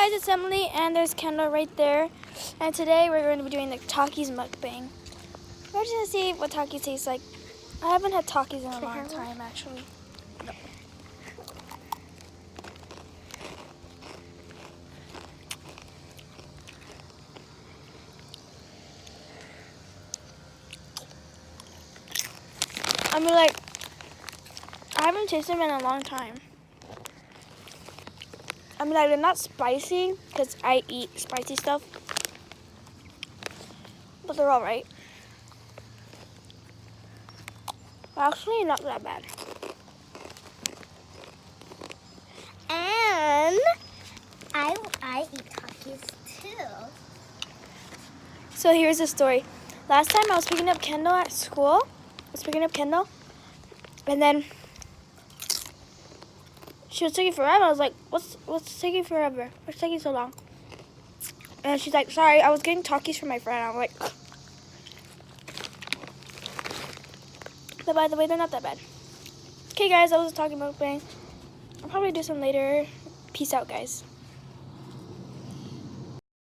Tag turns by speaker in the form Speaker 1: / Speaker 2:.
Speaker 1: guys, it's Emily, and there's Kendall right there. And today we're going to be doing the TAKIS mukbang. We're just going to see what TAKIS tastes like. I haven't had TAKIS in a long time, actually. No. I mean, like, I haven't tasted them in a long time. I mean, like, they're not spicy, because I eat spicy stuff. But they're alright. Actually, not that bad.
Speaker 2: And I eat TAKIS too.
Speaker 1: So here's the story. Last time I was picking up Kendall at school. And then she was taking forever. I was like, what's taking forever? What's taking so long? And she's like, sorry, I was getting TAKIS for my friend. I'm like, but by the way, they're not that bad. Okay, guys, I was talking about mukbang. I'll probably do some later. Peace out, guys.